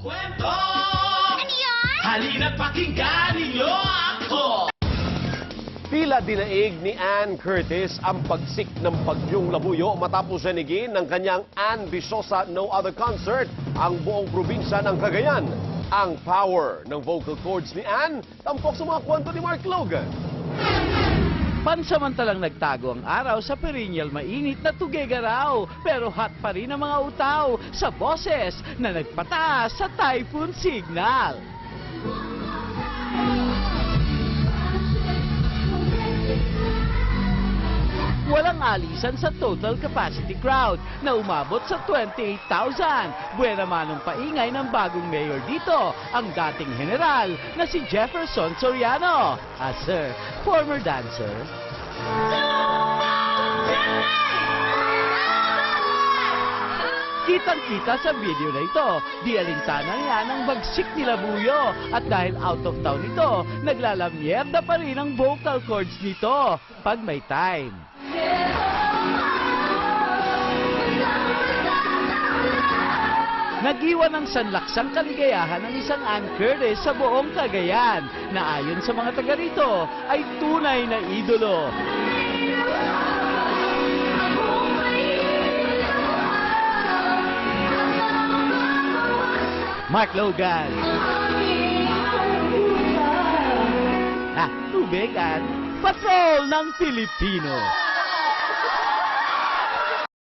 kwento! Ano yun? Halina't pakinggan ninyo ako! Tila dinaig ni Ann Curtis ang pagsik ng bagyong Labuyo matapos sanigin ng kanyang Ann Visosa No Other Concert ang buong probinsya ng Cagayan. Ang power ng vocal cords ni Ann tampok sa mga kwento ni Mark Logan. Pansamantalang nagtago ang araw sa perennial mainit na Tuguegarao, pero hot pa rin ang mga utaw sa boses na nagpataas sa typhoon signal. Walang alisan sa total capacity crowd na umabot sa 28,000. Buena manong paingay ng bagong mayor dito, ang dating general na si Jefferson Soriano. Sir, former dancer. Kitang-kita sa video na ito, di alintana yan ang bagsik ni Labuyo. At dahil out of town ito, naglalamyerda pa rin ang vocal cords nito pag may time. Nag-iwan ng sanlaksang kaligayahan ng isang Ann Curtis sa buong Cagayan na ayon sa mga taga rito ay tunay na idolo. Mark Logan. Tubig at Patrol ng Pilipino.